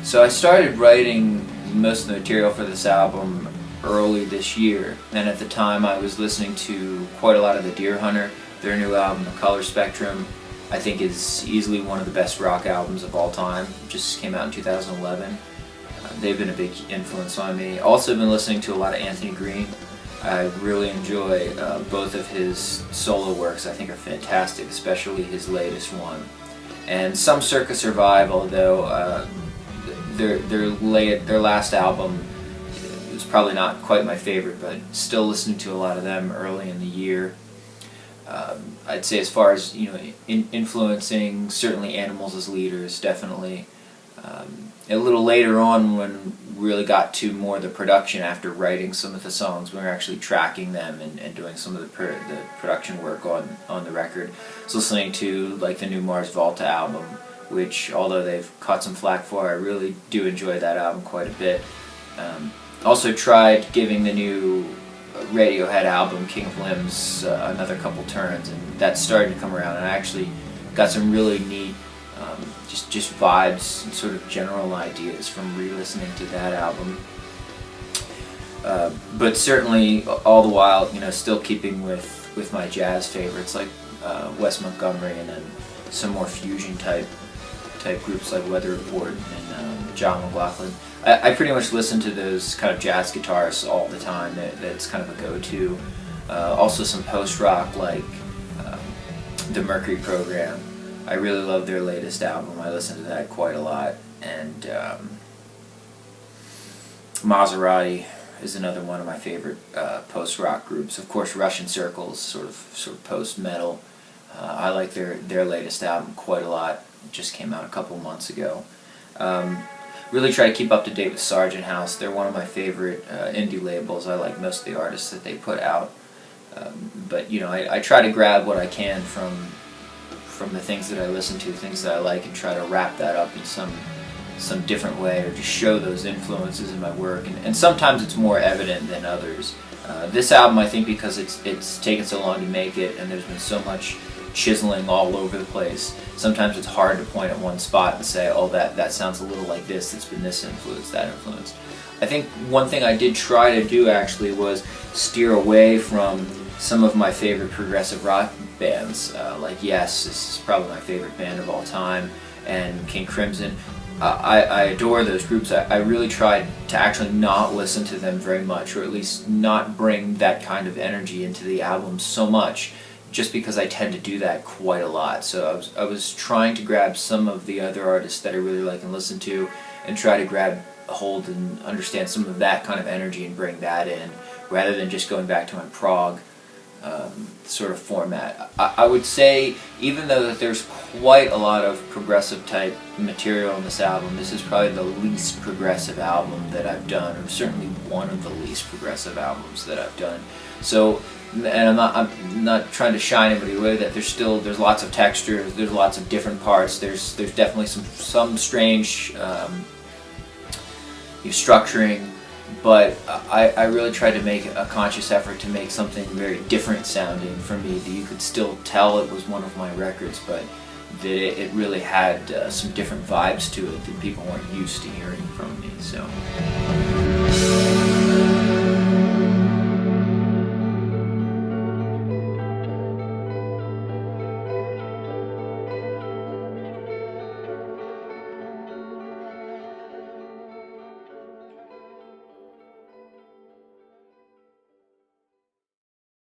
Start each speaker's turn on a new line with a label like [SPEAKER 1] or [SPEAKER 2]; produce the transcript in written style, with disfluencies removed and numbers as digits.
[SPEAKER 1] So I started writing most of the material for this album early this year, and at the time I was listening to quite a lot of the Deer Hunter. Their new album, The Color Spectrum, I think is easily one of the best rock albums of all time. It just came out in 2011. They've been a big influence on me. Also been listening to a lot of Anthony Green. I really enjoy both of his solo works. I think are fantastic, especially his latest one. And some Circa Survive, although their last album was probably not quite my favorite, but still listening to a lot of them early in the year. I'd say as far as influencing, certainly Animals as Leaders, definitely. A little later on, when we really got to more of the production after writing some of the songs, we were actually tracking them and doing some of the production work on the record. I was listening to like the new Mars Volta album, which although they've caught some flack for, I really do enjoy that album quite a bit. Also tried giving the new Radiohead album, King of Limbs, another couple turns, and that's starting to come around, and I actually got some really neat just vibes and sort of general ideas from re-listening to that album. But certainly all the while, still keeping with my jazz favorites like Wes Montgomery, and then some more fusion type groups like Weather Report and John McLaughlin. I pretty much listen to those kind of jazz guitarists all the time. That's kind of a go-to. Also some post-rock like the Mercury Program. I really love their latest album. I listen to that quite a lot. And Maserati is another one of my favorite post-rock groups. Of course, Russian Circles, sort of post-metal. I like their latest album quite a lot. It just came out a couple months ago. Really try to keep up to date with Sargent House. They're one of my favorite indie labels. I like most of the artists that they put out. But I try to grab what I can from the things that I listen to, things that I like, and try to wrap that up in some different way, or just show those influences in my work. And sometimes it's more evident than others. This album, I think, because it's taken so long to make it, and there's been so much chiseling all over the place, sometimes it's hard to point at one spot and say, oh, that sounds a little like this, it's been this influence, that influence. I think one thing I did try to do actually was steer away from some of my favorite progressive rock bands, like Yes, this is probably my favorite band of all time, and King Crimson. I adore those groups. I really tried to actually not listen to them very much, or at least not bring that kind of energy into the album so much, just because I tend to do that quite a lot. So I was trying to grab some of the other artists that I really like and listen to, and try to grab hold and understand some of that kind of energy and bring that in, rather than just going back to my prog sort of format. I would say, even though that there's quite a lot of progressive type material on this album, this is probably the least progressive album that I've done, or certainly one of the least progressive albums that I've done. So, and I'm not trying to shy anybody away that there's lots of texture, there's lots of different parts, there's definitely some strange structuring, but I really tried to make a conscious effort to make something very different sounding for me, that you could still tell it was one of my records, but that it really had some different vibes to it that people weren't used to hearing from me. So.